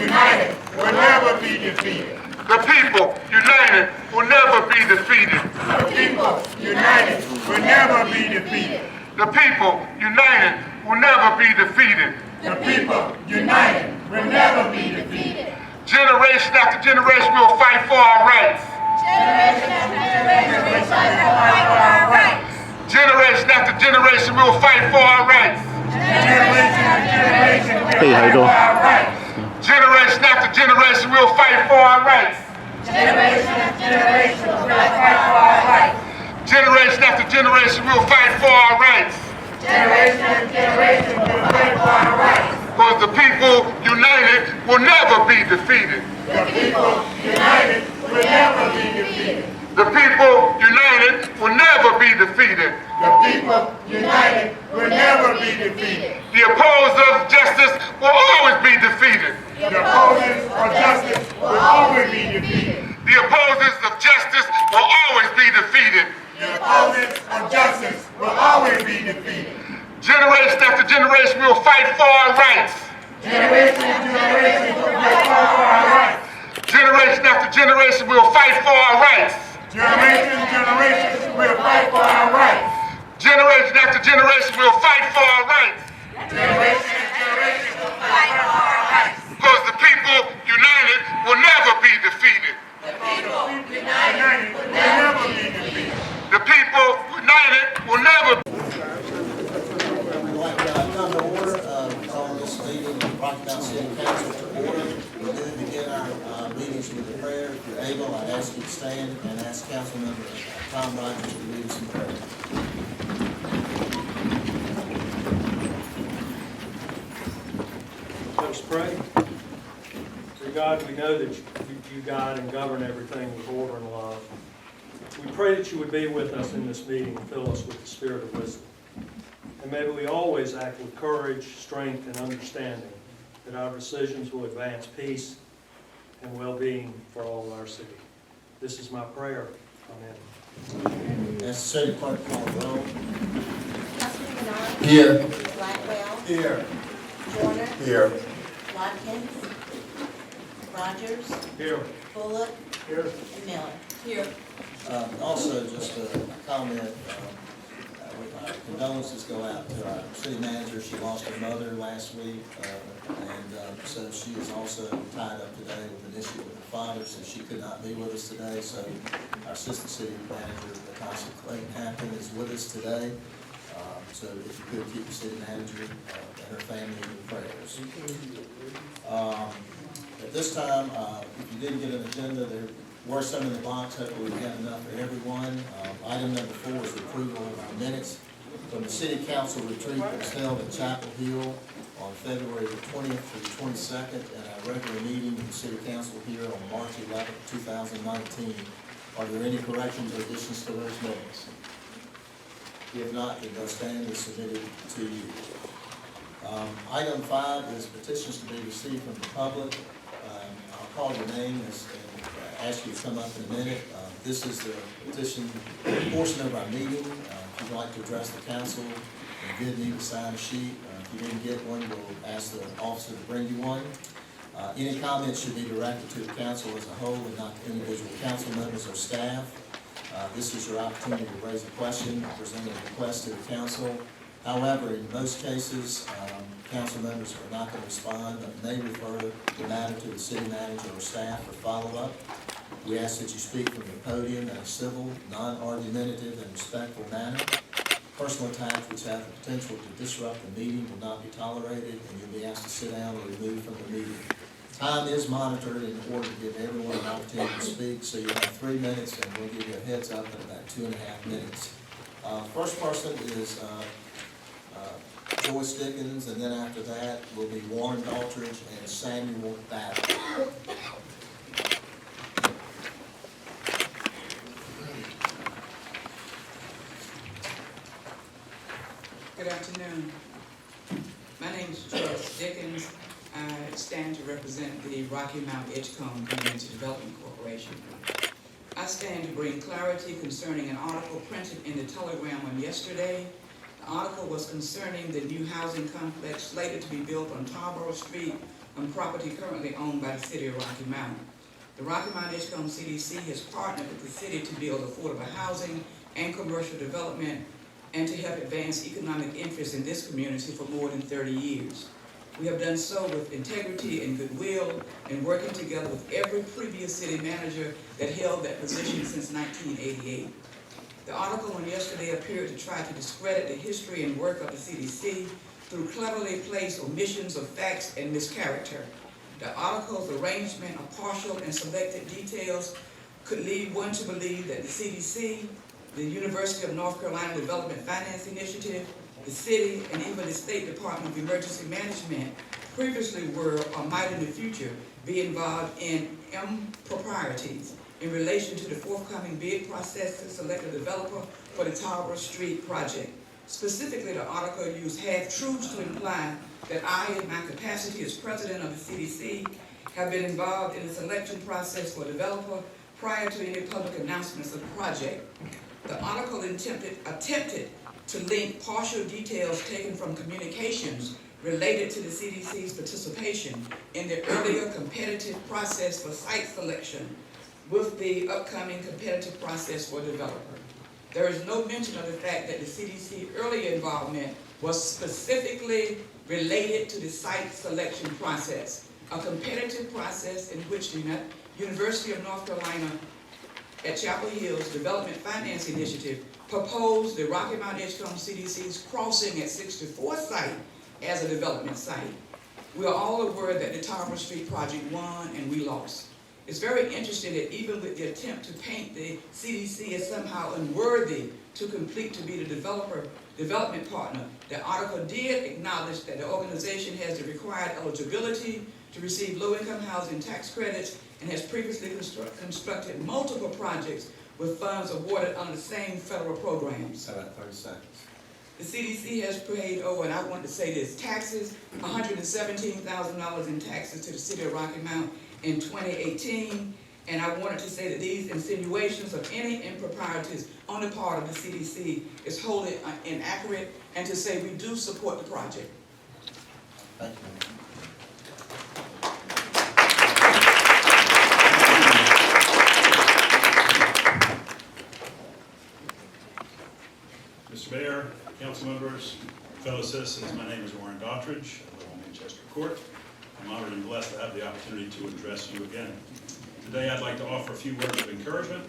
united, will never be defeated. The people united will never be defeated. The people united will never be defeated. The people united will never be defeated. The people united will never be defeated. Generation after generation will fight for our rights. Generation after generation will fight for our rights. Generation after generation will fight for our rights. Generation after generation will Hey, how you fight for doing? our rights. Generation after generation will fight for our rights. Generation after generation will fight for our rights. Generation after generation will fight for our rights. Generation after generation will fight for our rights. Because the people united will never be defeated. The people united will never be defeated. The people united will never be defeated. The people united will never be defeated. The opposers of justice will always be defeated. The opponents of justice will always be defeated. The opposers of justice will always be defeated. The opponents of justice will always be defeated. Generation after generation will fight for our rights. Generation after generation will fight for our rights. Generation after generation will fight for our rights. Generation after generation will fight for our rights. Generation after generation will fight for our rights. Generation after generation will fight for our rights. Because the people united will never be defeated. The people united will never be defeated. The people united will never be Come to order, call this meeting of Rocky Mount City Council to order. We do begin our meetings with a prayer. If you're able, I ask you to stand and ask Councilmember Tom Rogers to lead us in prayer. Let us pray. Dear God, we know that you guide and govern everything with order and love. We pray that you would be with us in this meeting and fill us with the spirit of wisdom. And may we always act with courage, strength, and understanding, that our decisions will advance peace and well-being for all of our city. This is my prayer. Amen. Ask the city clerk to call the roll. Councilman Bernard. Here. Blackwell. Here. Joyner. Here. Watkins. Rogers. Here. Bullock. Here. And Miller. Here. Also, just a comment, our condolences go out to our city manager. She lost her mother last week, and so she is also tied up today with an issue with her father, so she could not be with us today. So our assistant city manager, Latasha Clayton Hampton, is with us today. So if you could keep the city manager and her family in your prayers. At this time, if you didn't get an agenda, there were some in the box. Hopefully we have enough for everyone. Item number 4 is the approval of our minutes from the city council retreat that was held at Chapel Hill on February the 20th through the 22nd, and our regular meeting of the city council here on March 11th, 2019. Are there any corrections or additions to those minutes? If not, then they'll stand as submitted to you. Item 5 is petitions to be received from the public. I'll call your name and ask you to come up in a minute. This is the petition portion of our meeting. If you'd like to address the council, you did need to sign a sheet. If you didn't get one, we'll ask the officer to bring you one. Any comments should be directed to the council as a whole and not to individual council members or staff. This is your opportunity to raise a question, present a request to the council. However, in most cases, council members are not going to respond, but may refer the matter to the city manager or staff for follow-up. We ask that you speak from the podium in a civil, non-argumentative, and respectful manner. Personal attacks which have the potential to disrupt the meeting will not be tolerated, and you'll be asked to sit down or removed from the meeting. Time is monitored in order to give everyone an opportunity to speak, so you have 3 minutes, and we'll give you a heads up in about 2.5 minutes. First person is Joyce Dickens, and then after that will be Warren Daltridge and Samuel Battle. Good afternoon. My name is Joyce Dickens. I stand to represent the Rocky Mount Edgecombe Community Development Corporation. I stand to bring clarity concerning an article printed in the Telegram on yesterday. The article was concerning the new housing complex slated to be built on Tarboro Street on property currently owned by the city of Rocky Mount. The Rocky Mount Edgecombe CDC has partnered with the city to build affordable housing and commercial development and to help advance economic interest in this community for more than 30 years. We have done so with integrity and goodwill and working together with every previous city manager that held that position since 1988. The article on yesterday appeared to try to discredit the history and work of the CDC through cleverly placed omissions of facts and mischaracter. The article's arrangement of partial and selected details could lead one to believe that the CDC, the University of North Carolina Development Finance Initiative, the city, and even the State Department of Emergency Management previously were or might in the future be involved in improprieties in relation to the forthcoming bid process to select a developer for the Tower Street project. Specifically, the article used half-truths to imply that I, in my capacity as president of the CDC, have been involved in the selection process for a developer prior to any public announcements of the project. The article attempted to link partial details taken from communications related to the CDC's participation in the earlier competitive process for site selection with the upcoming competitive process for developer. There is no mention of the fact that the CDC earlier involvement was specifically related to the site selection process, a competitive process in which the University of North Carolina at Chapel Hill's Development Finance Initiative proposed the Rocky Mount Edgecombe CDC's crossing at 64th site as a development site. We are all aware that the Tower Street project won and we lost. It's very interesting that even with the attempt to paint the CDC as somehow unworthy to complete to be the development partner, the article did acknowledge that the organization has the required eligibility to receive low-income housing tax credits and has previously constructed multiple projects with funds awarded under the same federal programs. About 30 seconds. The CDC has paid over, and I want to say this, taxes, $117,000 in taxes to the city of Rocky Mount in 2018, and I wanted to say that these insinuations of any improprieties on the part of the CDC is wholly inaccurate, and to say we do support the project. Thank you. Mr. Mayor, council members, fellow citizens, my name is Warren Daughtridge. I live on Manchester Court. I'm honored and blessed to have the opportunity to address you again. Today I'd like to offer a few words of encouragement,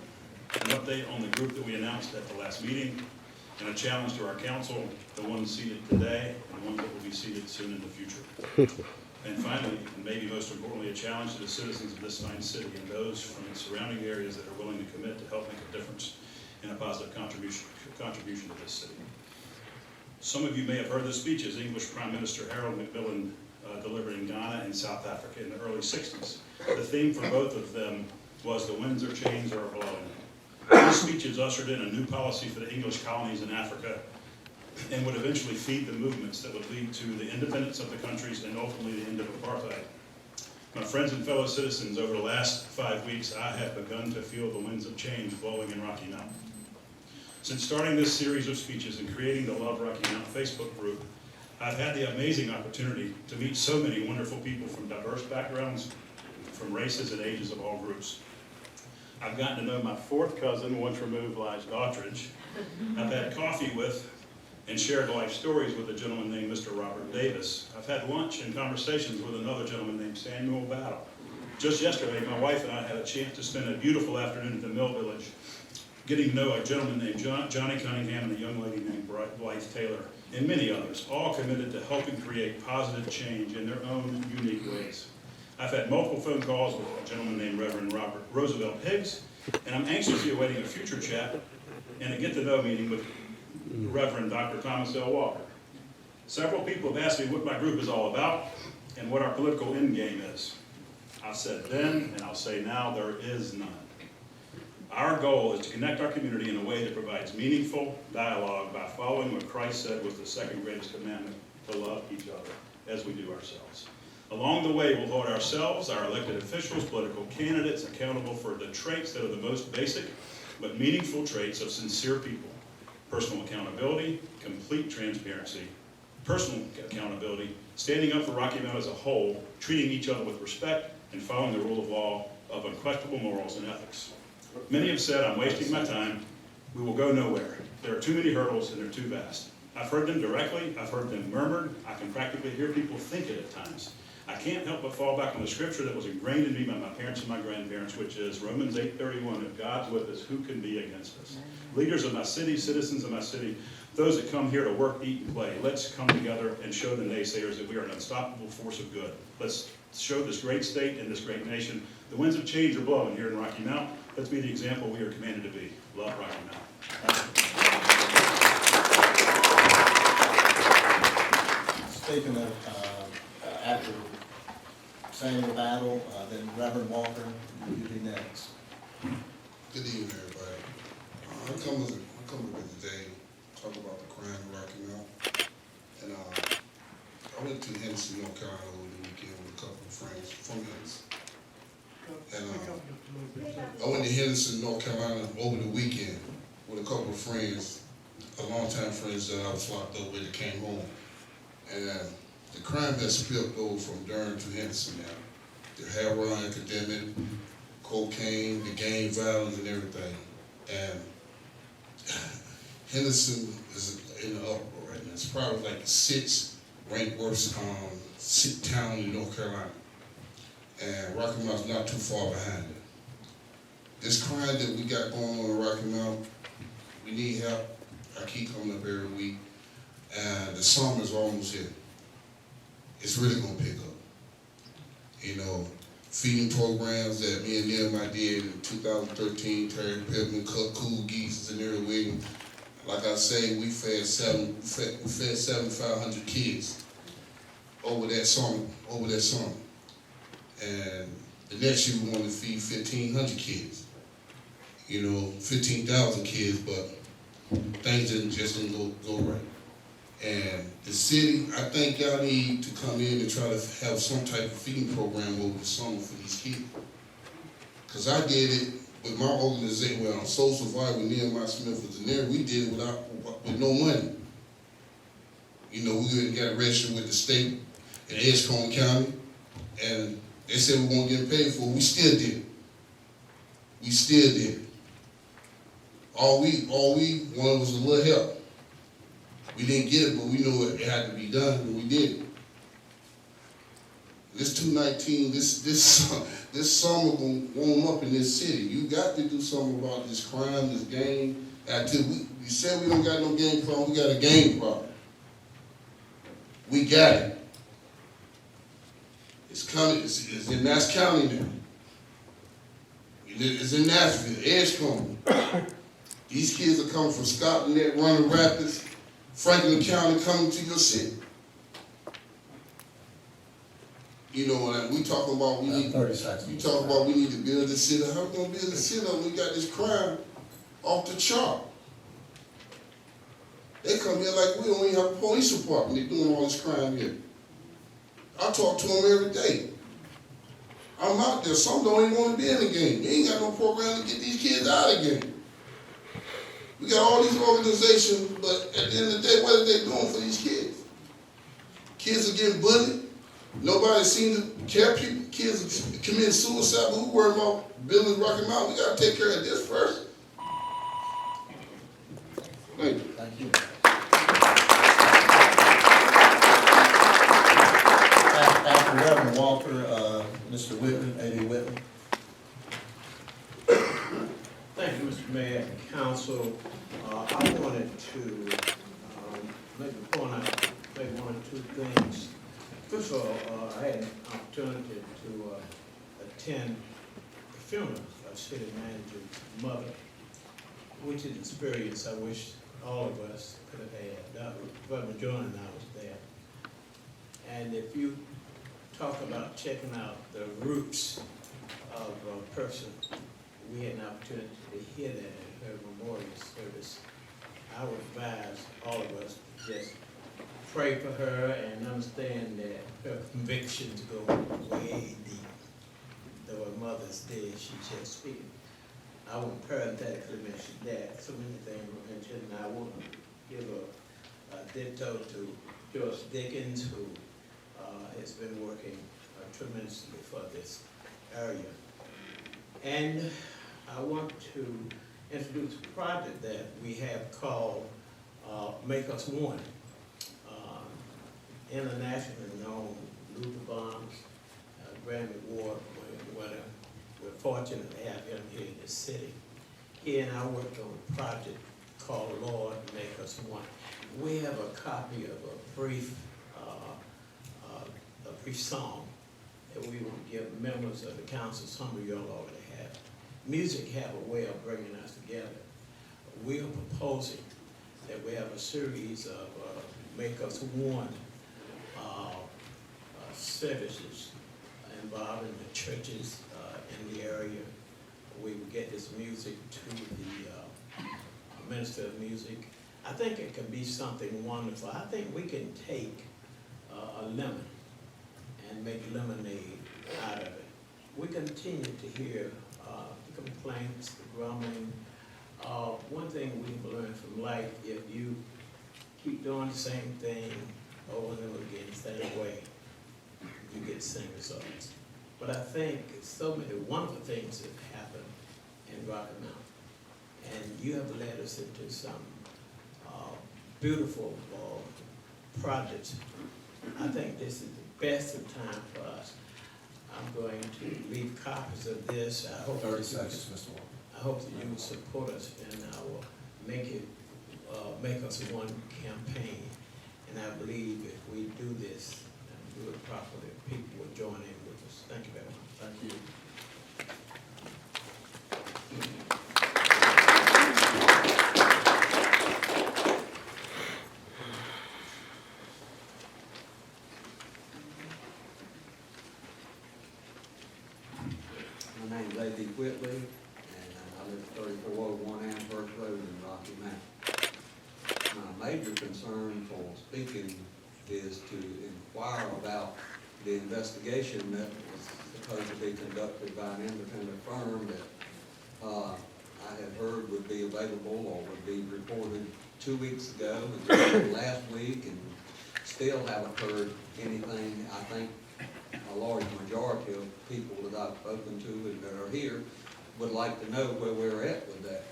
an update on the group that we announced at the last meeting, and a challenge to our council, the ones seated today and the ones that will be seated soon in the future. And finally, and maybe most importantly, a challenge to the citizens of this fine city and those from its surrounding areas that are willing to commit to help make a difference and a positive contribution to this city. Some of you may have heard the speeches English Prime Minister Harold Macmillan delivered in Ghana and South Africa in the early 60s. The theme for both of them was the winds or chains are blowing. These speeches ushered in a new policy for the English colonies in Africa and would eventually feed the movements that would lead to the independence of the countries and ultimately the end of apartheid. My friends and fellow citizens, over the last 5 weeks, I have begun to feel the winds of change blowing in Rocky Mount. Since starting this series of speeches and creating the Love Rocky Mount Facebook group, I've had the amazing opportunity to meet so many wonderful people from diverse backgrounds, from races and ages of all groups. I've gotten to know my fourth cousin, once removed, Lige Daughtridge. I've had coffee with and shared life stories with a gentleman named Mr. Robert Davis. I've had lunch and conversations with another gentleman named Samuel Battle. Just yesterday, my wife and I had a chance to spend a beautiful afternoon at the Mill Village, getting to know a gentleman named Johnny Cunningham and a young lady named Blythe Taylor, and many others, all committed to helping create positive change in their own unique ways. I've had multiple phone calls with a gentleman named Reverend Robert Roosevelt Higgs, and I'm anxiously awaiting a future chat and a get-to-know meeting with Reverend Dr. Thomas L. Walker. Several people have asked me what my group is all about and what our political end game is. I said then, and I'll say now, there is none. Our goal is to connect our community in a way that provides meaningful dialogue by following what Christ said was the second greatest commandment, to love each other as we do ourselves. Along the way, we'll hold ourselves, our elected officials, political candidates accountable for the traits that are the most basic but meaningful traits of sincere people: personal accountability, complete transparency, personal accountability, standing up for Rocky Mount as a whole, treating each other with respect, and following the rule of law of unquestionable morals and ethics. Many have said I'm wasting my time. We will go nowhere. There are too many hurdles and they're too vast. I've heard them directly. I've heard them murmured. I can practically hear people think it at times. I can't help but fall back on the scripture that was ingrained in me by my parents and my grandparents, which is Romans 8:31, if God's with us, who can be against us? Leaders of my city, citizens of my city, those that come here to work, eat, and play, let's come together and show the naysayers that we are an unstoppable force of good. Let's show this great state and this great nation. The winds of change are blowing here in Rocky Mount. Let's be the example we are commanded to be. Love Rocky Mount. Speaking of, after Samuel Battle, then Reverend Walker, you'll be next. Good evening, everybody. I come with today to talk about the crime in Rocky Mount. And I went to Henderson, North Carolina over the weekend with a couple of friends from Henderson. And I went to Henderson, North Carolina over the weekend with a couple of friends, longtime friends that I was locked up with that came home. And the crime has spilled over from Durham to Henderson now. The heroin epidemic, cocaine, the gang violence and everything. And Henderson is in the uproar right now. It's probably like the 6th ranked worst town in North Carolina. And Rocky Mount's not too far behind it. This crime that we got going on in Rocky Mount, we need help. I keep coming up every week. And the summer's almost here. It's really gonna pick up. You know, feeding programs that me and them I did in 2013, Terry Pittman, Cool Geese, and Zanera Williams. Like I say, we fed 7,500 kids over that summer. And the next year we want to feed 1,500 kids. You know, 15,000 kids, but things just didn't go right. And the city, I think y'all need to come in and try to have some type of feeding program over the summer for these kids. Because I did it with my organization, well, Soul Survivor, Nehemiah Smith was in there, we did it with no money. You know, we got registered with the state in Edgecombe County, and they said we weren't getting paid for it. We still did it. We still did it. All we wanted was a little help. We didn't get it, but we knew it had to be done, and we did it. This 219, this summer gonna warm up in this city. You got to do something about this crime, this gang activity. We said we don't got no gang problem, we got a gang problem. We got it. It's coming, it's in Nass County now. It's in Nashville, Edgecombe. These kids are coming from Scotland, Neck, Running Rapids, Franklin County, coming to your city. You know, and we talking about we need. 30 seconds. You talk about we need to build a city. How we gonna build a city when we got this crime off the chart? They come here like we don't even have a police department. They doing all this crime here. I talk to them every day. I'm out there. Some don't even want to be in the game. They ain't got no program to get these kids out of the game. We got all these organizations, but at the end of the day, what are they doing for these kids? Kids are getting bullied. Nobody seems to care. Kids are committing suicide, but who worry about building Rocky Mount? We got to take care of this first. Thank you. Thank you. After Reverend Walker, Mr. Whitman, A.D. Whitman. Thank you, Mr. Mayor and Council. I wanted to maybe point out maybe one or two things. First of all, I had an opportunity to attend the funeral of City Manager's mother, which is an experience I wish all of us could have had. Reverend John and I was there. And if you talk about checking out the roots of a person, we had an opportunity to hear that at her memorial service. I would advise all of us to just pray for her and understand that her convictions go way deep. Though her mother's dead, she just speaking. I want to parenthetically mention that. So many things were mentioned, and I want to give a ditto to Joyce Dickens, who has been working tremendously for this area. And I want to introduce a project that we have called Make Us One. Internationally known Luther Barnes, Grammy Award winner. We're fortunate to have him here in the city. He and I worked on a project called Lord Make Us One. We have a copy of a brief song that we will give members of the council. Some of y'all already have. Music have a way of bringing us together. We are proposing that we have a series of Make Us One services involving the churches in the area. We will get this music to the Minister of Music. I think it can be something wonderful. I think we can take a lemon and make lemonade out of it. We continue to hear the complaints, the grumbling. One thing we've learned from life, if you keep doing the same thing over and over again, the same way, you get the same results. But I think so many wonderful things have happened in Rocky Mount. And you have led us into some beautiful projects. I think this is the best of time for us. I'm going to leave copies of this. I hope 30 seconds, Mr. Walker. I hope that you will support us in our Make Us One campaign. And I believe if we do this and do it properly, people will join in with us. Thank you very much. Thank you. My name's A.D. Whitley, and I live at 3401 Amherst Road in Rocky Mount. My major concern for speaking is to inquire about the investigation that was supposed to be conducted by an independent firm that I had heard would be available or would be reported 2 weeks ago and last week, and still haven't heard anything. I think a large majority of people that I've spoken to and that are here would like to know where we're at with that.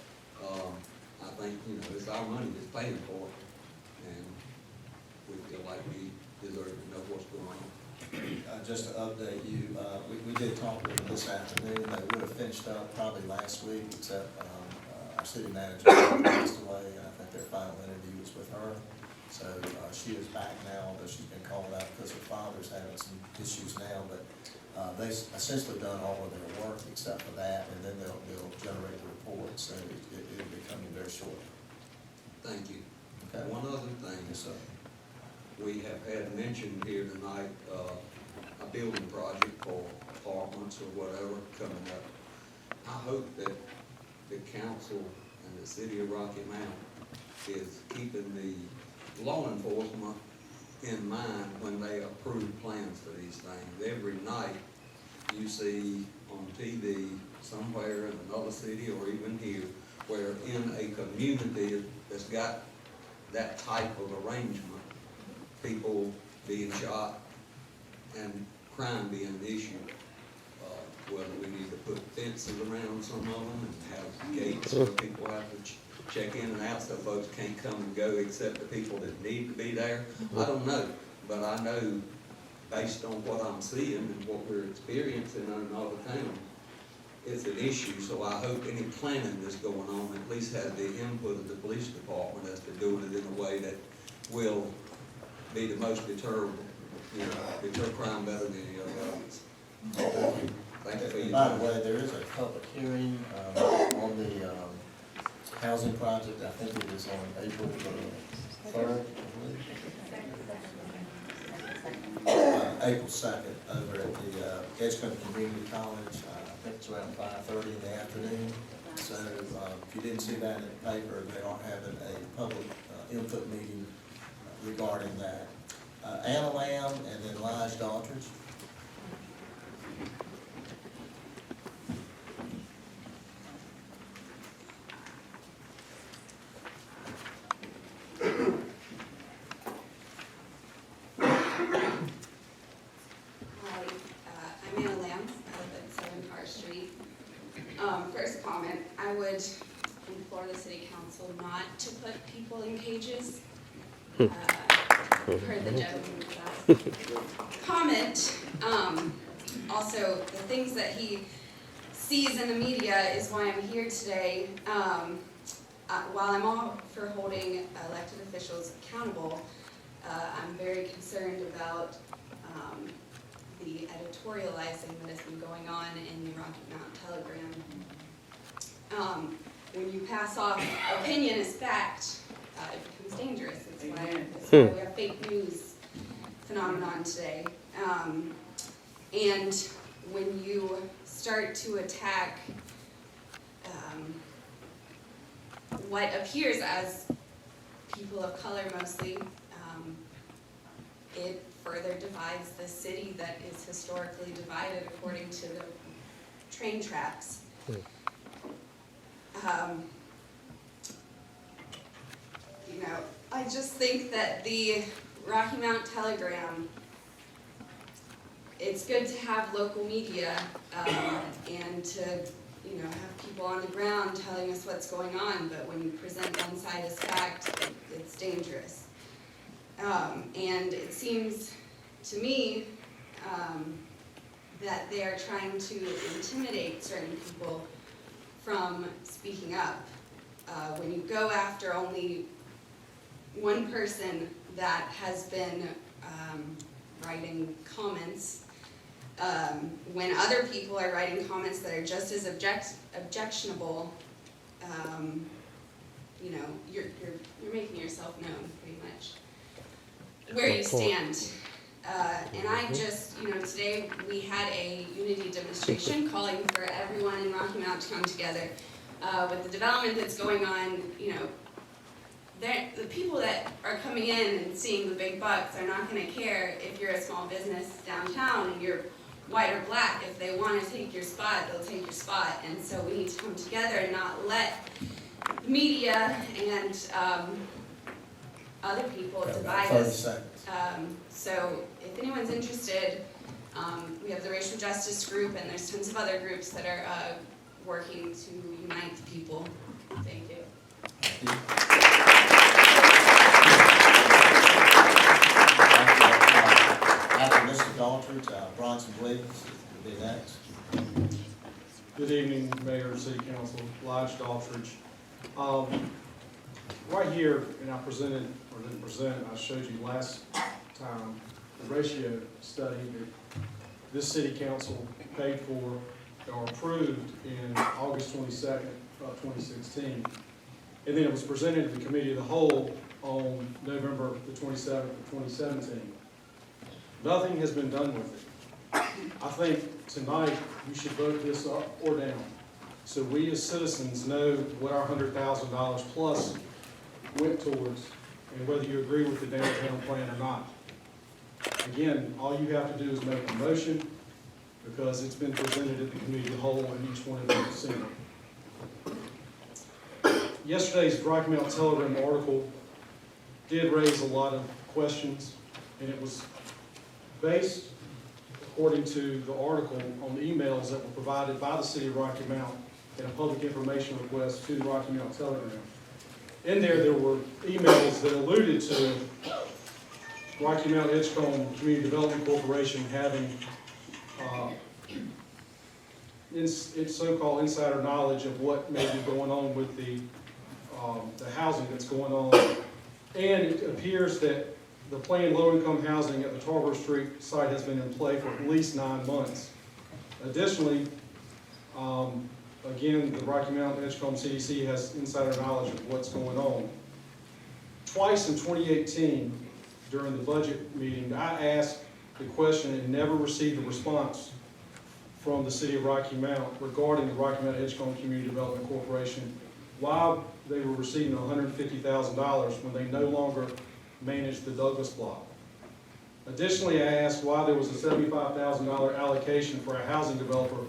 I think, it's our money that's paying for it, and we feel like we deserve to know what's going on. Just to update you, we did talk with them this afternoon. They would have finished up probably last week, except our city manager passed away, and I think their final interview was with her. So she is back now, although she's been called out because her father's having some issues now. But they've essentially done all of their work except for that, and then they'll generate the report. So it'll be coming very shortly. Thank you. Okay. One other thing. Yes, sir. We have had mentioned here tonight a building project for apartments or whatever coming up. I hope that the council and the city of Rocky Mount is keeping the law enforcement in mind when they approve plans for these things. Every night you see on TV somewhere in another city or even here where in a community that's got that type of arrangement, people being shot and crime being an issue. Whether we need to put fences around some of them and have gates where people have to check in and out so folks can't come and go except the people that need to be there. I don't know, but I know based on what I'm seeing and what we're experiencing in all the town, it's an issue. So I hope any planning that's going on at least has the input of the police department as to doing it in a way that will be the most deter crime better than any other others. Thank you for your By time. the way, there is a public hearing on the housing project. I think it is on April 3rd, April 2nd, over at the Edgecombe Community College. I think it's around 5:30 in the afternoon. So if you didn't see that in the paper, they are having a public input meeting regarding that. Anna Lamb and then Lige Daughtridge. First comment, I would implore the city council not to put people in cages. Heard the gentleman with that comment. Also, the things that he sees in the media is why I'm here today. While I'm all for holding elected officials accountable, I'm very concerned about the editorializing that has been going on in the Rocky Mount Telegram. When you pass off opinion as fact, it becomes dangerous. That's why we have fake news phenomenon today. And when you start to attack what appears as people of color mostly, it further divides the city that is historically divided according to the train tracks. You know, I just think that the Rocky Mount Telegram, it's good to have local media and to, you know, have people on the ground telling us what's going on, but when you present one side as fact, it's dangerous. And it seems to me that they are trying to intimidate certain people from speaking up. When you go after only one person that has been writing comments, when other people are writing comments that are just as objectionable, you know, you're making yourself known pretty much where you stand. And I just, you know, today we had a unity demonstration calling for everyone in Rocky Mount to come together. With the development that's going on, you know, the people that are coming in and seeing the big bucks are not going to care if you're a small business downtown and you're white or black. If they want to take your spot, they'll take your spot. And so we need to come together and not let media and other people divide us. So if anyone's interested, we have the Racial Justice Group, and there's tons of other groups that are working to unite the people. Thank you. After Mr. Daltrich, Bronson Williams will be next. Good evening, Mayor, City Council, Lodge Daltrich. Right here, and I presented, or didn't present, I showed you last time, the ratio study that this city council paid for or approved in August 22nd of 2016. And then it was presented to the Committee of the Whole on November the 27th of 2017. Nothing has been done with it. I think tonight you should vote this up or down, so we as citizens know what our $100,000 plus went towards and whether you agree with the downtown plan or not. Again, all you have to do is make a motion because it's been presented at the Committee of the Whole and each one of them is seen. Yesterday's Rocky Mount Telegram article did raise a lot of questions, and it was based, according to the article, on emails that were provided by the City of Rocky Mount in a public information request to the Rocky Mount Telegram. In there were emails that alluded to Rocky Mount Edgecombe Community Development Corporation having its so-called insider knowledge of what may be going on with the housing that's going on. And it appears that the planned low-income housing at the Tarboro Street site has been in play for at least 9 months. Additionally, again, the Rocky Mount Edgecombe CDC has insider knowledge of what's going on. Twice in 2018, during the budget meeting, I asked the question and never received a response from the City of Rocky Mount regarding the Rocky Mount Edgecombe Community Development Corporation, why they were receiving $150,000 when they no longer managed the Douglas block. Additionally, I asked why there was a $75,000 allocation for a housing developer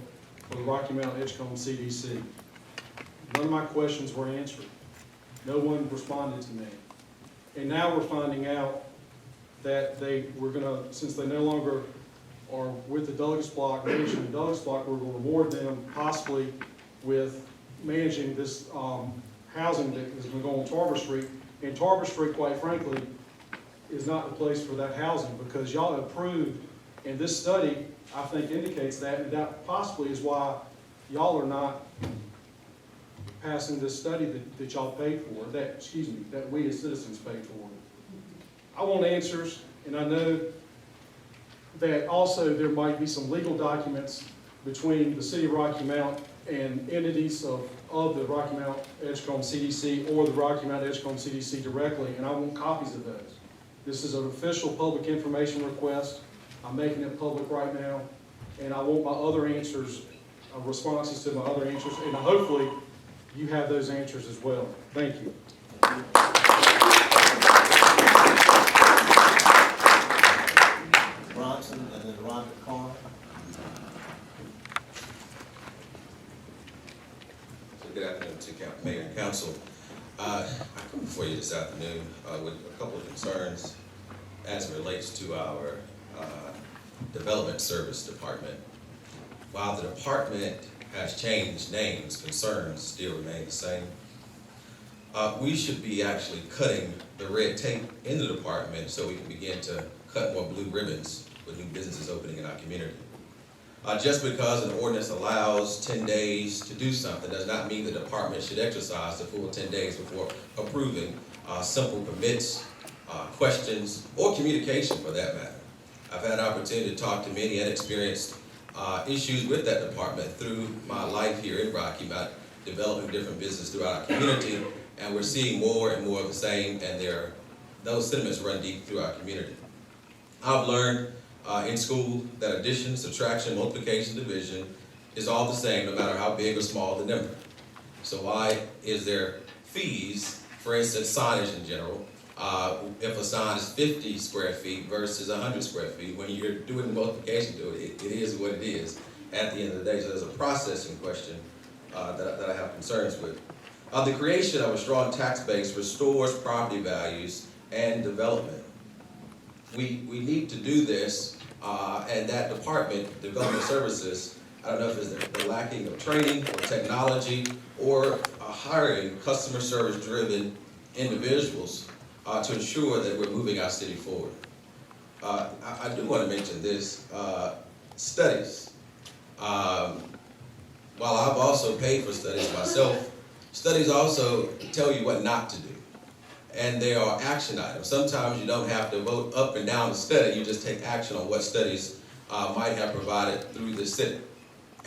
for the Rocky Mount Edgecombe CDC. None of my questions were answered. No one responded to me. And now we're finding out that they were gonna, since they no longer are with the Douglas block, managing the Douglas block, we're gonna reward them possibly with managing this housing that is going to go on Tarver Street. And Tarver Street, quite frankly, is not the place for that housing, because y'all approved, and this study, I think, indicates that, and that possibly is why y'all are not passing this study that y'all paid for, that we as citizens paid for. I want answers, and I know that also there might be some legal documents between the city of Rocky Mount and entities of the Rocky Mount Edgecombe CDC or the Rocky Mount Edgecombe CDC directly, and I want copies of those. This is an official public information request. I'm making it public right now, and I want my other answers, responses to my other answers, and hopefully you have those answers as well. Thank you. Bronson and then Robert Carr. So good afternoon to Mayor and Council. I come before you this afternoon with a couple of concerns as it relates to our Development Service Department. While the department has changed names, concerns still remain the same. We should be actually cutting the red tape in the department so we can begin to cut more blue ribbons with new businesses opening in our community. Just because an ordinance allows 10 days to do something does not mean the department should exercise the full 10 days before approving simple permits, questions, or communication for that matter. I've had an opportunity to talk to many and experienced issues with that department through my life here in Rocky Mount, developing different businesses throughout our community, and we're seeing more and more of the same, and those sentiments run deep through our community. I've learned in school that addition, subtraction, multiplication, division is all the same no matter how big or small the number. So why is there fees, for instance, signage in general, if a sign is 50 square feet versus 100 square feet? When you're doing the multiplication to it, it is what it is at the end of the day. So there's a processing question that I have concerns with. The creation of a strong tax base restores property values and development. We need to do this, and that department, Development Services, I don't know if it's the lacking of training or technology or hiring customer service driven individuals to ensure that we're moving our city forward. I do want to mention this, studies. While I've also paid for studies myself, studies also tell you what not to do. And there are action items. Sometimes you don't have to vote up and down the study, you just take action on what studies might have provided through the city.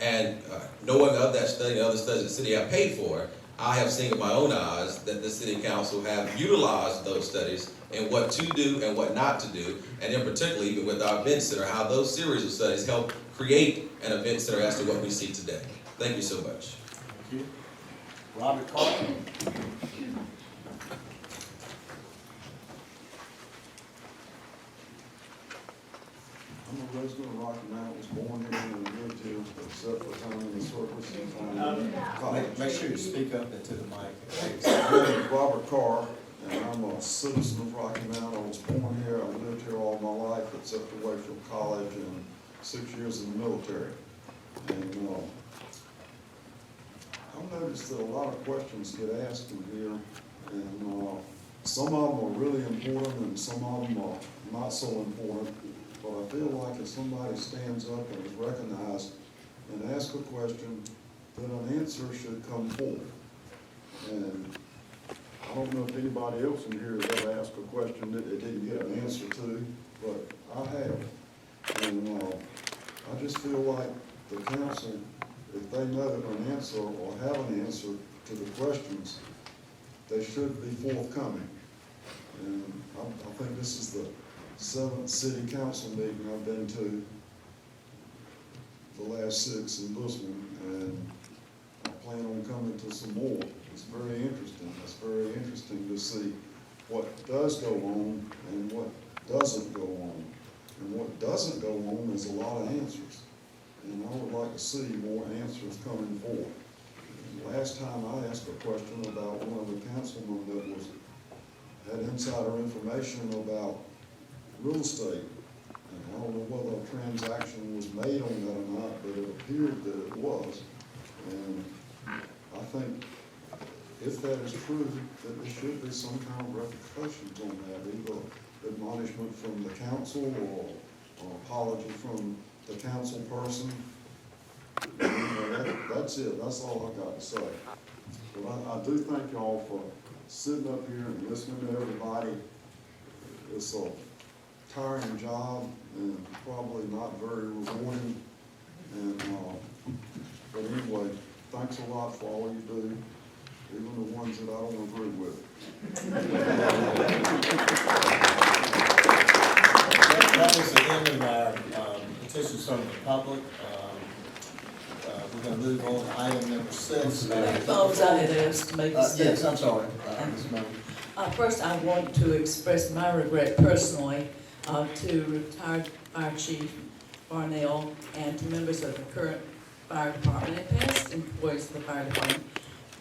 And knowing of that study and other studies the city have paid for, I have seen with my own eyes that the city council have utilized those studies and what to do and what not to do, and in particular even with our event center, how those series of studies help create an event center as to what we see today. Thank you so much. Thank you. Robert Carr. I'm a resident of Rocky Mount, was born here and lived here, except for time in the circus and time. Make sure you speak up into the mic. My name is Robert Carr, and I'm a citizen of Rocky Mount. I was born here, I lived here all my life, except away from college and 6 years in the military. And I've noticed that a lot of questions get asked in here, and some of them are really important and some of them are not so important. But I feel like if somebody stands up and is recognized and asks a question, then an answer should come forth. And I don't know if anybody else in here has ever asked a question that they didn't get an answer to, but I have. And I just feel like the council, if they know an answer or have an answer to the questions, they should be forthcoming. And I think this is the 7th city council meeting I've been to, the last 6 in Bushman, and I plan on coming to some more. It's very interesting. It's very interesting to see what does go on and what doesn't go on. And what doesn't go on is a lot of answers. And I would like to see more answers coming forward. Last time I asked a question about one of the councilmen that had insider information about real estate. And I don't know whether a transaction was made on that or not, but it appeared that it was. And I think if that is true, that there should be some kind of repercussions on that, either admonishment from the council or apology from the council person. You know, that's it, that's all I got to say. But I do thank y'all for sitting up here and listening to everybody. It's a tiring job and probably not very rewarding. And, but anyway, thanks a lot for all you do, even the ones that I don't agree with. That was the end of our petitions from the public. We're going to move on to item number 6. Folks, I had asked to make a statement. Yes, I'm sorry, Ms. Moon. First, I want to express my regret personally to retired Fire Chief Farnell and to members of the current fire department and past employees of the fire department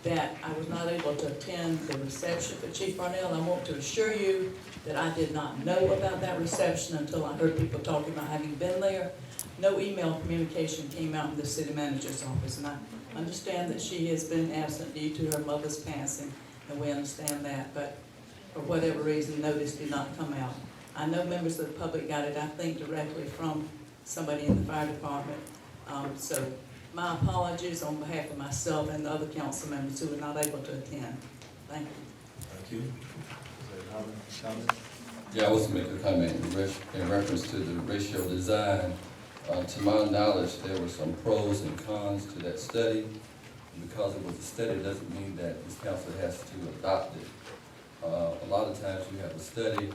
that I was not able to attend the reception for Chief Farnell. I want to assure you that I did not know about that reception until I heard people talking about having been there. No email communication came out in the city manager's office, and I understand that she has been absent due to her mother's passing, and we understand that, but for whatever reason, notice did not come out. I know members of the public got it, I think, directly from somebody in the fire department. So my apologies on behalf of myself and the other council members who were not able to attend. Thank you. Thank you. Is there a comment? Yeah, I was to make a comment in reference to the ratio design. To my knowledge, there were some pros and cons to that study. And because it was a study doesn't mean that this council has to adopt it. A lot of times you have a study,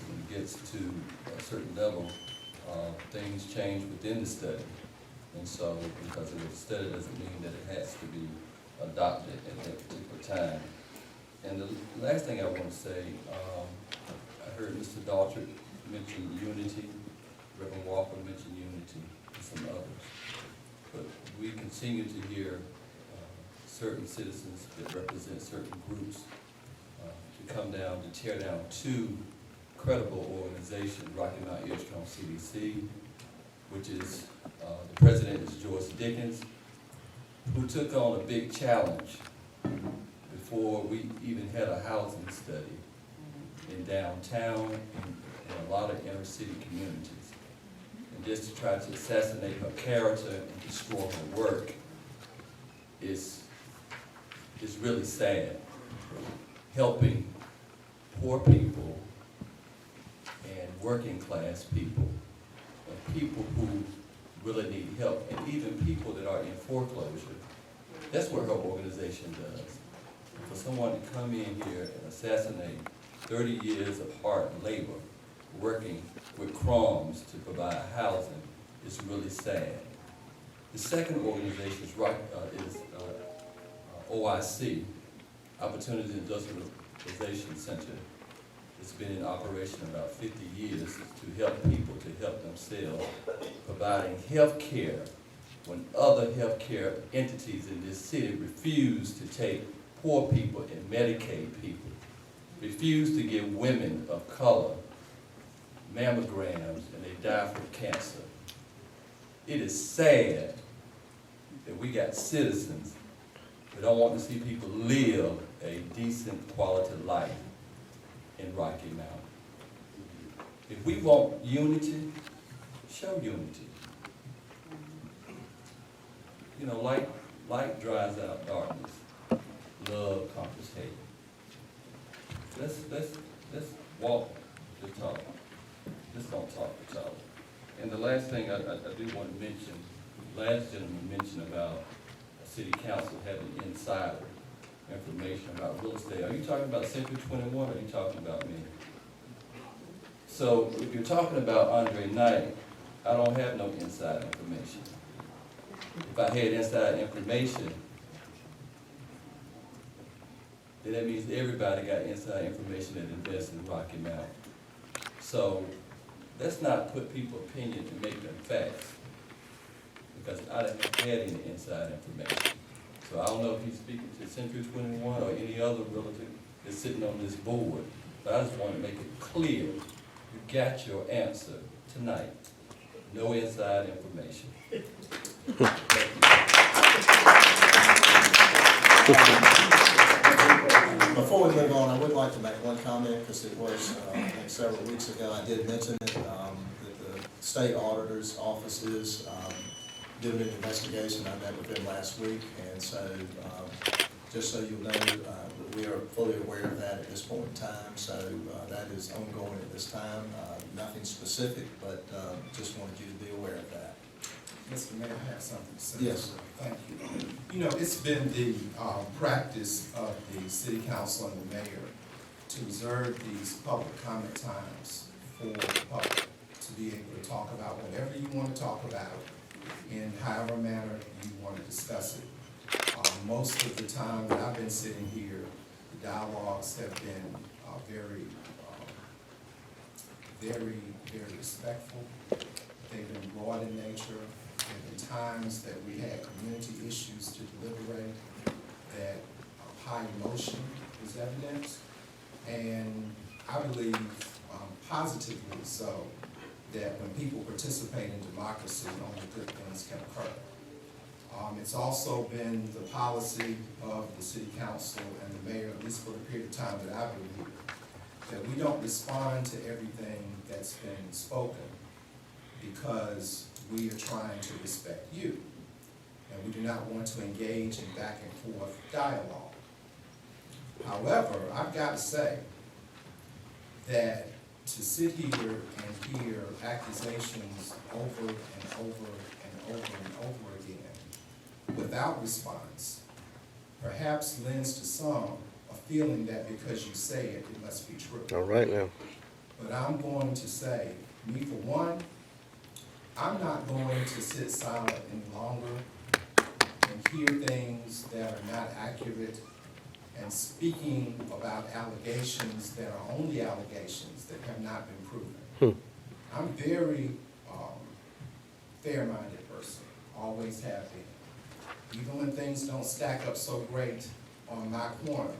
when it gets to a certain level, things change within the study. And so, because it was a study doesn't mean that it has to be adopted at that particular time. And the last thing I want to say, I heard Mr. Daughtry mention unity, Reverend Walker mentioned unity, and some others. But we continue to hear certain citizens that represent certain groups to come down, to tear down two credible organizations, Rocky Mount Edgecombe CDC, which is, the president is Joyce Dickens, who took on a big challenge before we even had a housing study in downtown and a lot of inner city communities. And just to try to assassinate her character and destroy her work is really sad. Helping poor people and working class people, and people who really need help, and even people that are in foreclosure. That's what her organization does. For someone to come in here and assassinate 30 years of hard labor, working with crumbs to provide housing, is really sad. The second organization is OIC, Opportunity Industrialization Center. It's been in operation about 50 years to help people to help themselves, providing health care when other healthcare entities in this city refuse to take poor people and Medicaid people, refuse to give women of color mammograms and they die from cancer. It is sad that we got citizens that don't want to see people live a decent quality life in Rocky Mount. If we want unity, show unity. You know, light drives out darkness. Love conquers hate. Let's walk the talk. Let's don't talk the talk. And the last thing I do want to mention, the last gentleman mentioned about city council having insider information about real estate. Are you talking about Century 21 or are you talking about me? So if you're talking about Andre Knight, I don't have no inside information. If I had inside information, then that means everybody got inside information that invests in Rocky Mount. So let's not put people's opinion and make them facts, because I didn't have any inside information. So I don't know if he's speaking to Century 21 or any other relative that's sitting on this board, but I just want to make it clear, you got your answer tonight. No inside information. Thank you. Before we move on, I would like to make one comment, because it was, I think several weeks ago, I did mention it, that the state auditor's office is doing an investigation. I met with them last week, and so, just so you know, we are fully aware of that at this point in time, so that is ongoing at this time. Nothing specific, but just wanted you to be aware of that. Mr. Mayor, I have something to say. Yes. Thank you. You know, it's been the practice of the city council and the mayor to reserve these public comment times for the public to be able to talk about whatever you want to talk about in however manner you want to discuss it. Most of the time that I've been sitting here, the dialogues have been very respectful. They've been broad in nature. There have been times that we had community issues to deliberate, that high emotion was evident, and I believe positively so, that when people participate in democracy, only good things can occur. It's also been the policy of the city council and the mayor, at least for the period of time that I've been here, that we don't respond to everything that's been spoken because we are trying to respect you. And we do not want to engage in back and forth dialogue. However, I've got to say that to sit here and hear accusations over and over and over and over again without response perhaps lends to some a feeling that because you say it, it must be true. All right now. But I'm going to say, me for one, I'm not going to sit silent any longer and hear things that are not accurate and speaking about allegations that are only allegations that have not been proven. I'm a very fair-minded person, always have been. Even when things don't stack up so great on my corner,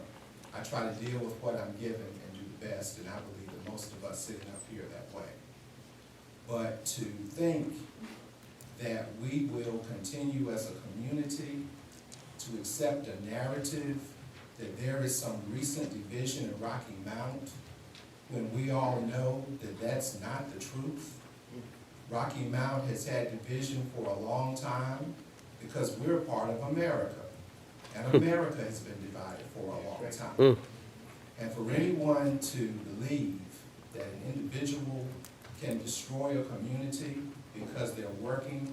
I try to deal with what I'm given and do the best, and I believe that most of us sitting up here that way. But to think that we will continue as a community to accept a narrative that there is some recent division in Rocky Mount, when we all know that that's not the truth. Rocky Mount has had division for a long time because we're part of America, and America has been divided for a long time. And for anyone to believe that an individual can destroy a community because they're working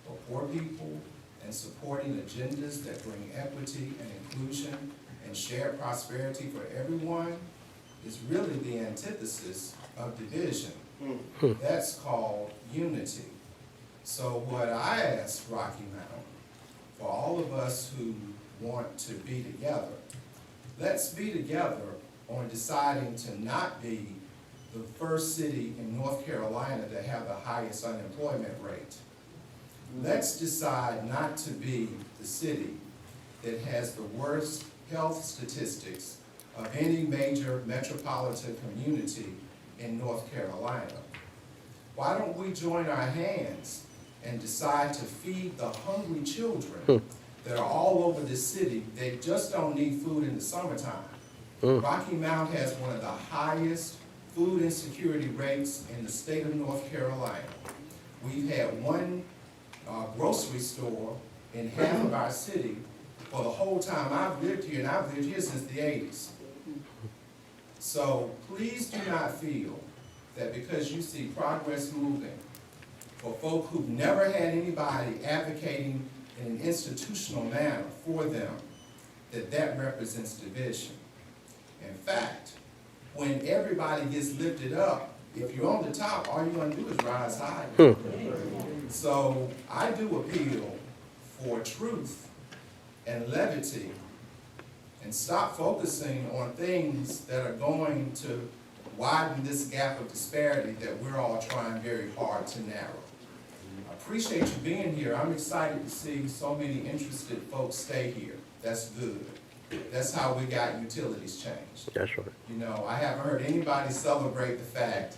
for poor people and supporting agendas that bring equity and inclusion and shared prosperity for everyone is really the antithesis of division. That's called unity. So what I ask Rocky Mount, for all of us who want to be together, let's be together on deciding to not be the first city in North Carolina to have the highest unemployment rate. Let's decide not to be the city that has the worst health statistics of any major metropolitan community in North Carolina. Why don't we join our hands and decide to feed the hungry children that are all over the city? They just don't need food in the summertime. Rocky Mount has one of the highest food insecurity rates in the state of North Carolina. We've had one grocery store in half of our city for the whole time I've lived here, and I've lived here since the 80s. So please do not feel that because you see progress moving for folk who've never had anybody advocating in an institutional manner for them, that that represents division. In fact, when everybody gets lifted up, if you're on the top, all you're going to do is rise higher. So I do appeal for truth and levity, and stop focusing on things that are going to widen this gap of disparity that we're all trying very hard to narrow. I appreciate you being here. I'm excited to see so many interested folks stay here. That's good. That's how we got utilities changed. That's right. You know, I haven't heard anybody celebrate the fact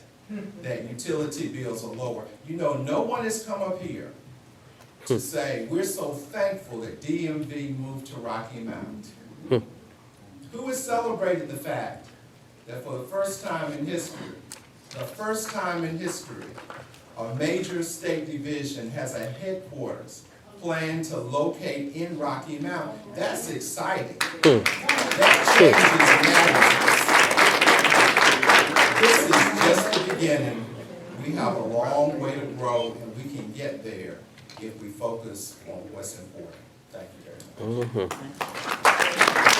that utility bills are lower. You know, no one has come up here to say, we're so thankful that DMV moved to Rocky Mount. Who has celebrated the fact that for the first time in history, a major state division has a headquarters planned to locate in Rocky Mount? That's exciting. That changes narratives. This is just the beginning. We have a long way to grow, and we can get there if we focus on what's important. Thank you very much.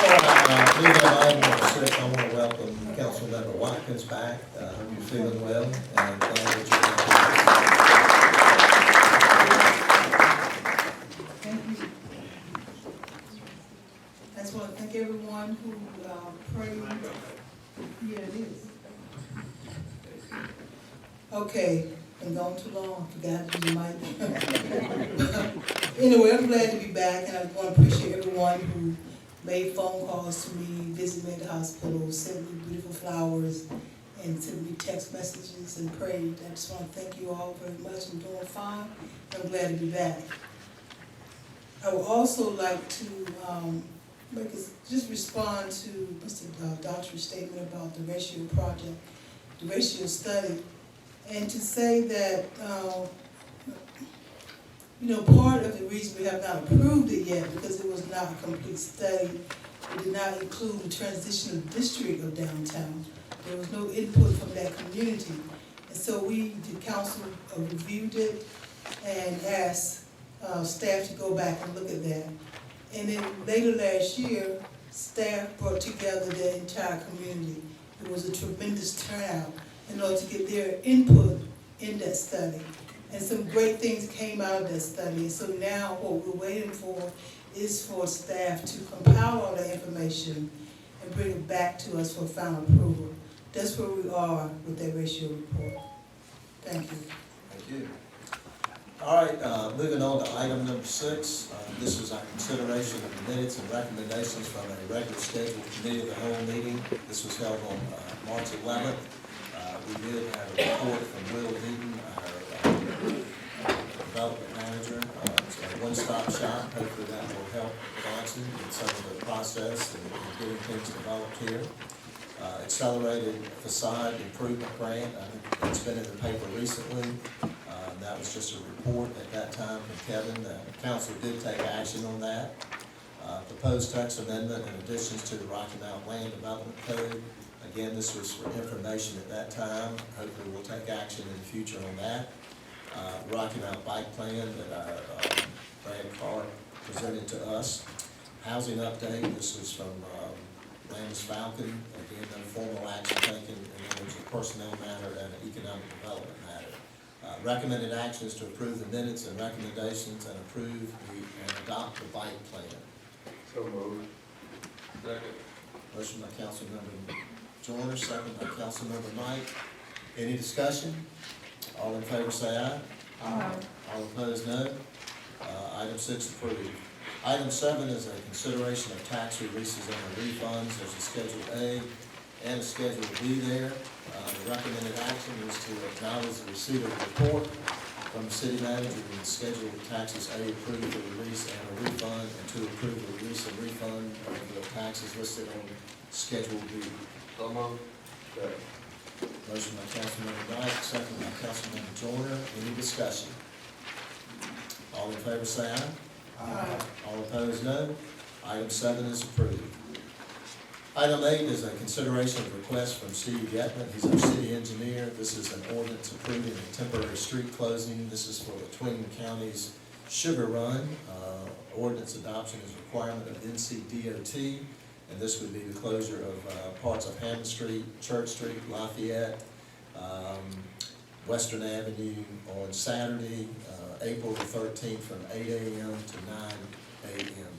Moving on, item number 6, I want to welcome Councilmember Watkins back. Hope you're feeling well, and glad that you're back. Thank you. I just want to thank everyone who prayed. Yeah, it is. Okay, been gone too long, forgot to do the mic. Anyway, I'm glad to be back, and I want to appreciate everyone who made phone calls to me, visited me at the hospital, sent me beautiful flowers, and sent me text messages and prayed. I just want to thank you all very much. I'm doing fine. I'm glad to be back. I would also like to just respond to Mr. Daughtry's statement about the ratio project, the ratio study, and to say that part of the reason we have not approved it yet because it was not a complete study. It did not include the transitional district of downtown. There was no input from that community. And so the council reviewed it and asked staff to go back and look at that. And then later last year, staff brought together the entire community. It was a tremendous turnout in order to get their input in that study. And some great things came out of that study. So now what we're waiting for is for staff to compile all the information and bring it back to us for final approval. That's where we are with that ratio report. Thank you. Thank you. All right, moving on to item number 6. This is our consideration of the minutes and recommendations from a regular scheduled committee of the whole meeting. This was held on March 11th. We did have a report from Will Deaton, our development manager. It's a one-stop shop. Hopefully that will help Bronson in some of the process and getting things developed here. Accelerated facade improvement grant. I think it's been in the paper recently. That was just a report at that time from Kevin. The council did take action on that. Proposed text amendment in additions to the Rocky Mount Land Development Code. Again, this was for information at that time. Hopefully we'll take action in the future on that. Rocky Mount Bike Plan that Brad Clark presented to us. Housing update, this was from Landis Falcon. Again, no formal action taken, and then there was a personnel matter and an economic development matter. Recommended actions to approve the minutes and recommendations and approve and adopt the bike plan. So moved. Second. Motion by Councilmember Joyner, second by Councilmember Knight. Any discussion? All in favor say aye. Aye. All opposed, no. Item 6 approved. Item 7 is a consideration of tax releases and refunds. There's a Schedule A and a Schedule B there. The recommended action is to acknowledge the receipt of a report from the city manager and schedule taxes A, approve the release and a refund, and 2, approve the release and refund of the taxes listed on Schedule B. So moved. Motion by Councilmember Knight, second by Councilmember Joyner. Any discussion? All in favor say aye. Aye. All opposed, no. Item 7 is approved. Item 8 is a consideration of request from Steve Getman. He's our city engineer. This is an ordinance approving a temporary street closing. This is for the Twin Counties Sugar Run. Ordinance adoption is a requirement of NCDOT, and this would be the closure of parts of Hammond Street, Church Street, Lafayette, Western Avenue on Saturday, April the 13th from 8 a.m. to 9 a.m.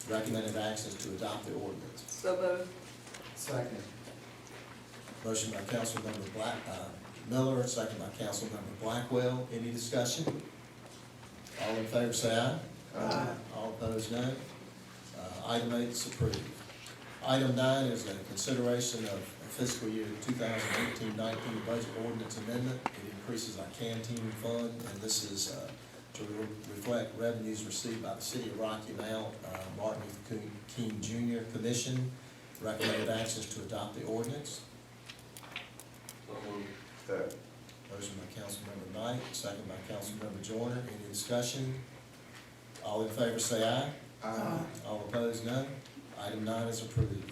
Recommended actions to adopt the ordinance. So moved. Second. Motion by Councilmember Miller, second by Councilmember Blackwell. Any discussion? All in favor say aye. Aye. All opposed, no. Item 8 is approved. Item 9 is a consideration of fiscal year 2018-19 budget ordinance amendment. It increases our canteen fund, and this is to reflect revenues received by the City of Rocky Mount, Martin Luther King Jr. Commission. Recommended actions to adopt the ordinance. Motion by Councilmember Knight, second by Councilmember Joyner. Any discussion? All in favor say aye. Aye. All opposed, no. Item 9 is approved.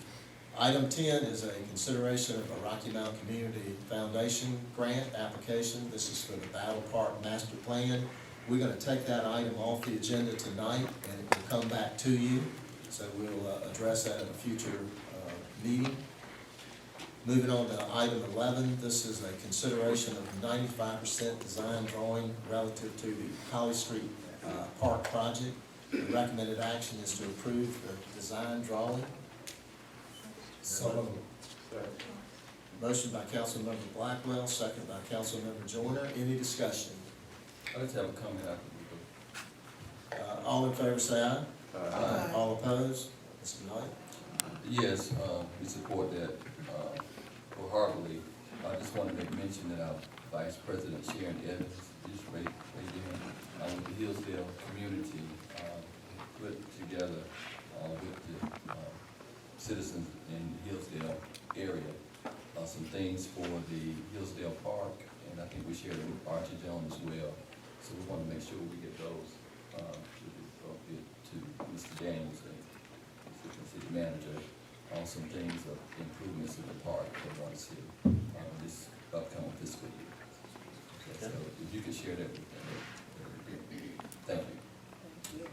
Item 10 is a consideration of a Rocky Mount Community Foundation grant application. This is for the Battle Park Master Plan. We're gonna take that item off the agenda tonight, and it will come back to you. So we'll address that at a future meeting. Moving on to item 11, this is a consideration of 95% design drawing relative to the Holly Street Park project. The recommended action is to approve the design drawing. So Motion by Councilmember Blackwell, second by Councilmember Joyner. Any discussion? I just have a comment after we All in favor say aye. Aye. All opposed? Mr. Knight? Yes, we support that wholeheartedly. I just want to make mention that our Vice President Sharon Evans is right there with the Hillsdale community, put together with the citizens in the Hillsdale area some things for the Hillsdale Park, and I think we shared it with Archie Jones as well. So we want to make sure we get those to Mr. Daniels, the Assistant City Manager, on some things of improvements in the park that we want to see this upcoming fiscal year. Okay, so if you could share that with them, thank you.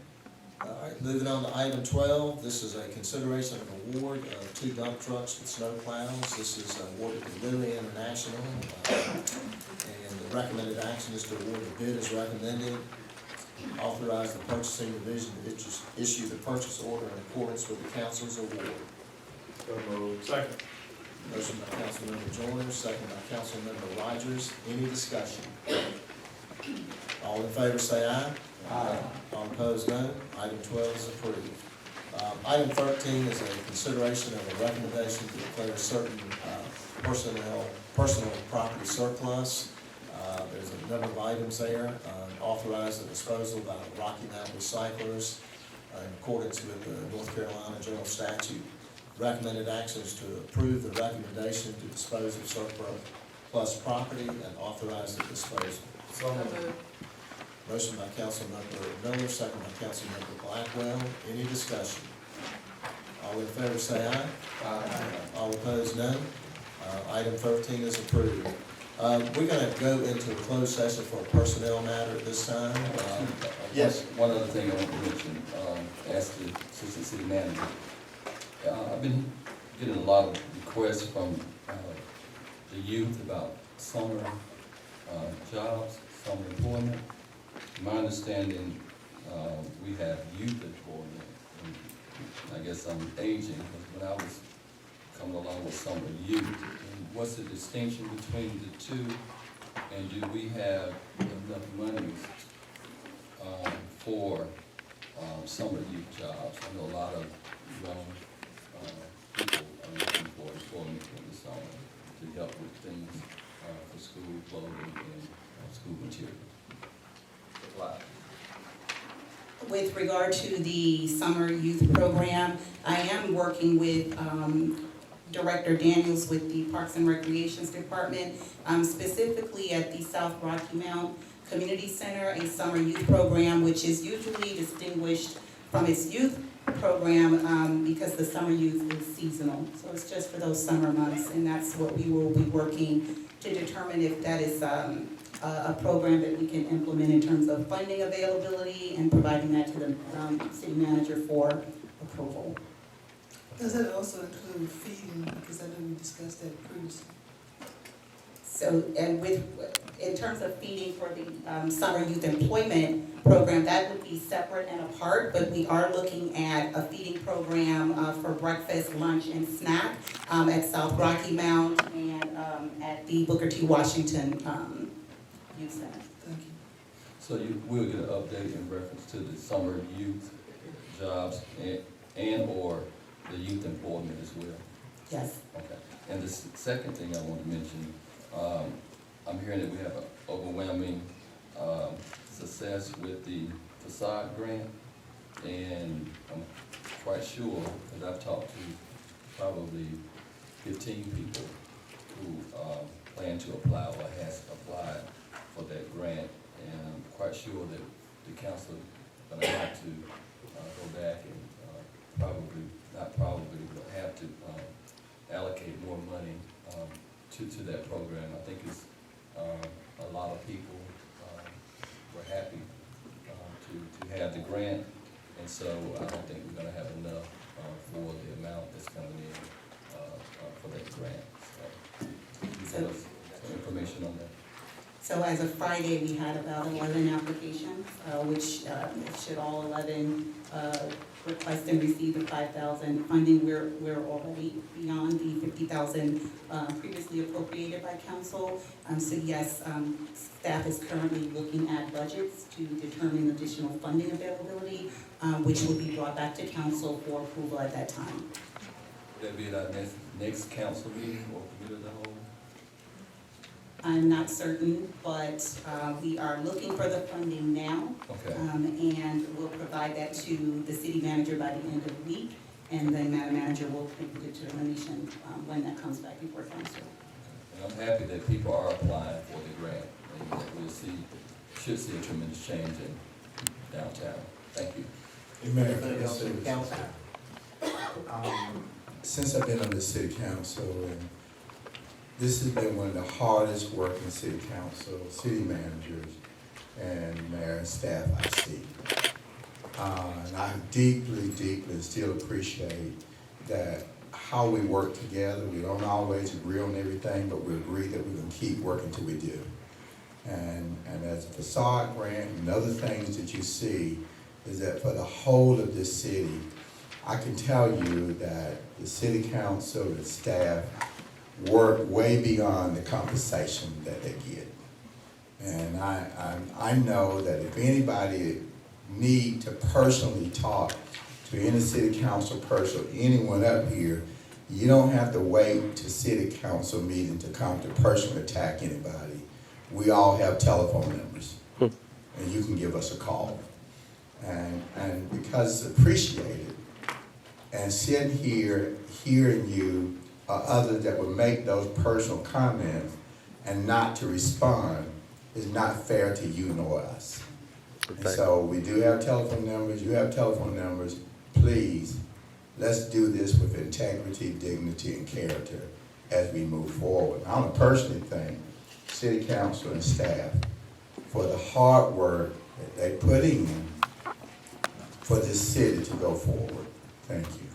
All right, moving on to item 12, this is a consideration of award of 2 dump trucks with snow plows. This is awarded to Lilly International, and the recommended action is to award the bid as recommended, authorize the purchasing division to issue the purchase order in accordance with the council's award. Second. Motion by Councilmember Joyner, second by Councilmember Rogers. Any discussion? All in favor say aye. Aye. All opposed, no. Item 12 is approved. Item 13 is a consideration of a recommendation to declare certain personal property surplus. There's a number of items there. Authorize the disposal by Rocky Mountain Recyclers in accordance with the North Carolina General Statute. Recommended action is to approve the recommendation to dispose of surplus property and authorize the disposal. So moved. Motion by Councilmember Miller, second by Councilmember Blackwell. Any discussion? All in favor say aye. Aye. All opposed, no. Item 13 is approved. We're going to go into a closed session for a personnel matter at this time. Yes. One other thing I want to mention, ask the Assistant City Manager. I've been getting a lot of requests from the youth about summer jobs, summer employment. My understanding, we have youth employment. And I guess I'm aging, because when I was coming along with summer youth, and what's the distinction between the two? And do we have enough money for summer youth jobs? I know a lot of young people are looking for employment in the summer to help with things for school clothing and school materials. With regard to the summer youth program, I am working with Director Daniels with the Parks and Recreations Department, specifically at the South Rocky Mount Community Center, a summer youth program which is usually distinguished from its youth program because the summer youth is seasonal. So it's just for those summer months, and that's what we will be working to determine if that is a program that we can implement in terms of funding availability and providing that to the city manager for approval. Does that also include feeding, because I know we discussed that previously? So, and in terms of feeding for the summer youth employment program, that would be separate and apart, but we are looking at a feeding program for breakfast, lunch, and snack at South Rocky Mount and at the Booker T. Washington Youth Center. Thank you. So you will get an update in reference to the summer youth jobs and or the youth employment as well? Yes. Okay. And the second thing I want to mention, I'm hearing that we have an overwhelming success with the facade grant. And I'm quite sure, because I've talked to probably 15 people who plan to apply or has applied for that grant. And I'm quite sure that the council is going to have to go back and will have to allocate more money to that program. I think it's a lot of people were happy to have the grant, and so I don't think we're going to have enough for the amount that's coming in for that grant. So, you have some information on that? So as of Friday, we had about 11 applications, which should all 11 request and receive the 5,000 funding. We're already beyond the 50,000 previously appropriated by council. So yes, staff is currently looking at budgets to determine additional funding availability, which will be brought back to council for approval at that time. Would that be at our next council meeting or committee of the whole? I'm not certain, but we are looking for the funding now. Okay. And we'll provide that to the city manager by the end of the week. And then Madam Manager will make the determination when that comes back before council. And I'm happy that people are applying for the grant, and that we'll should see a tremendous change in downtown. Thank you. Anything else in the council? Since I've been on the city council, and this has been one of the hardest working city council, city managers, and mayor and staff I see. And I deeply, deeply still appreciate that how we work together. We don't always agree on everything, but we agree that we're gonna keep working till we do. And as a facade grant and other things that you see, is that for the whole of this city, I can tell you that the city council, the staff, work way beyond the compensation that they get. And I know that if anybody need to personally talk to any city council person, anyone up here, you don't have to wait to city council meeting to come to personally attack anybody. We all have telephone numbers, and you can give us a call. And because it's appreciated, and sitting here hearing you or others that would make those personal comments and not to respond is not fair to you nor us. And so we do have telephone numbers, you have telephone numbers. Please, let's do this with integrity, dignity, and character as we move forward. I want to personally thank city council and staff for the hard work that they put in for this city to go forward. Thank you.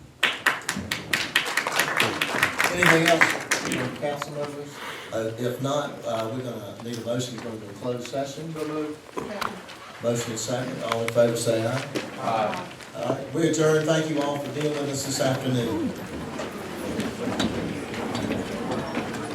Anything else from council members? If not, we're gonna need a motion to go into a closed session. Motion is second. All in favor say aye. Aye. All right, we adjourn. Thank you all for being with us this afternoon.